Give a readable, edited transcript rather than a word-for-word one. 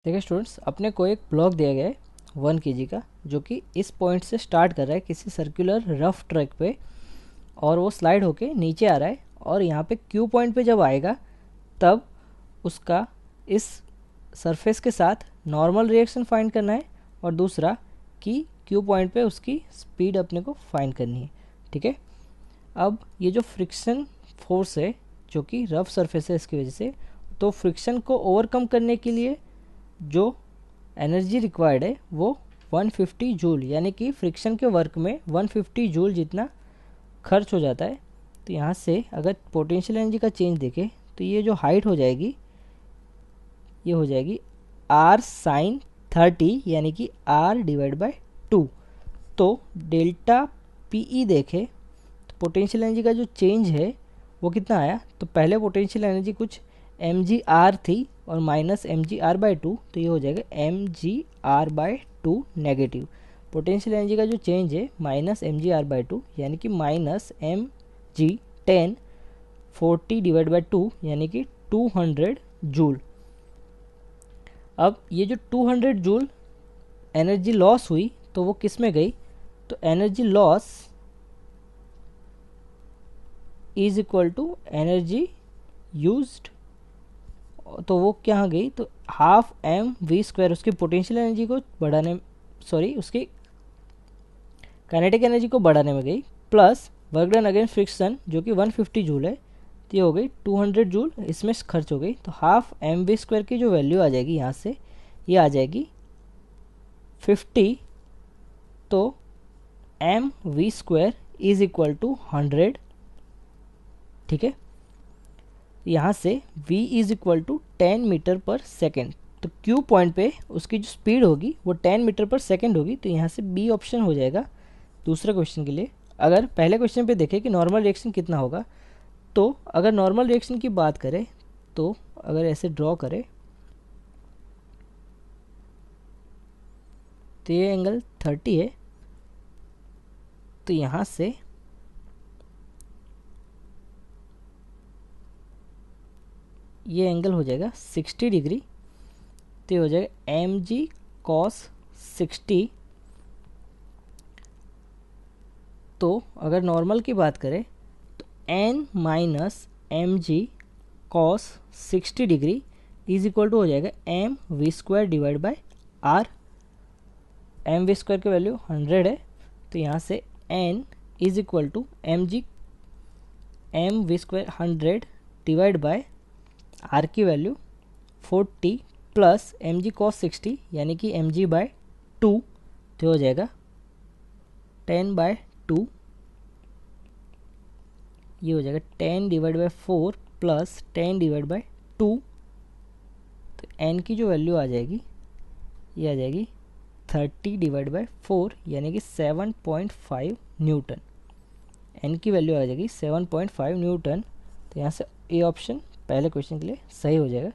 देखिए स्टूडेंट्स, अपने को एक ब्लॉक दिया गया है 1 kg का, जो कि इस पॉइंट से स्टार्ट कर रहा है किसी सर्कुलर रफ ट्रैक पे, और वो स्लाइड होके नीचे आ रहा है। और यहाँ पे क्यू पॉइंट पे जब आएगा तब उसका इस सरफेस के साथ नॉर्मल रिएक्शन फाइंड करना है, और दूसरा कि क्यू पॉइंट पे उसकी स्पीड अपने को फाइंड करनी है। ठीक है। अब ये जो फ्रिक्शन फोर्स है जो कि रफ सरफेस है इसकी वजह से, तो फ्रिक्शन को ओवरकम करने के लिए जो एनर्जी रिक्वायर्ड है वो 150 जूल, यानी कि फ्रिक्शन के वर्क में 150 जूल जितना खर्च हो जाता है। तो यहाँ से अगर पोटेंशियल एनर्जी का चेंज देखें तो ये जो हाइट हो जाएगी ये हो जाएगी r साइन 30, यानी कि r/2। तो डेल्टा पी देखें तो पोटेंशियल एनर्जी का जो चेंज है वो कितना आया, तो पहले पोटेंशियल एनर्जी कुछ mgr थी और माइनस mgr/2, तो ये हो जाएगा mgr/2 नेगेटिव। पोटेंशियल एनर्जी का जो चेंज है माइनस mgr/2, यानी कि माइनस mg10 40/2, यानी कि 200 जूल। अब ये जो 200 जूल एनर्जी लॉस हुई तो वो किस में गई, तो energy loss is equal to energy used, तो वो क्या गई, तो हाफ mv², उसकी पोटेंशियल एनर्जी को बढ़ाने, सॉरी उसकी काइनेटिक एनर्जी को बढ़ाने में गई, plus work done against friction जो कि 150 जूल है, तो ये हो गई 200 जूल इसमें खर्च हो गई। तो हाफ mv² की जो वैल्यू आ जाएगी यहाँ से ये आ जाएगी 50, तो mv² इज इक्वल टू 100। ठीक है। यहाँ से v is equal to 10 metre per second, तो क्यू पॉइंट पे उसकी जो स्पीड होगी वो 10 मीटर पर सेकेंड होगी, तो यहाँ से बी ऑप्शन हो जाएगा दूसरे क्वेश्चन के लिए। अगर पहले क्वेश्चन पे देखें कि नॉर्मल रिएक्शन कितना होगा, तो अगर नॉर्मल रिएक्शन की बात करें तो अगर ऐसे ड्रॉ करें तो ये एंगल 30 है, तो यहाँ से ये एंगल हो जाएगा 60 डिग्री, तो ये हो जाएगा mg cos 60। तो अगर नॉर्मल की बात करें तो n minus mg cos 60 degree is equal to हो जाएगा mv² divide by r। mv² की वैल्यू 100 है, तो यहाँ से n is equal to mv² 100 divide by r की वैल्यू 40 प्लस mg cos 60, यानी कि mg/2, तो हो जाएगा 10/2, ये हो जाएगा 10 divide by 4 plus 10 divide by 2, तो n की जो वैल्यू आ जाएगी ये आ जाएगी 30 डिवाइड बाई 4, यानी कि 7.5 न्यूटन। n की वैल्यू आ जाएगी 7.5 न्यूटन, तो यहाँ से ए ऑप्शन पहले क्वेश्चन के लिए सही हो जाएगा।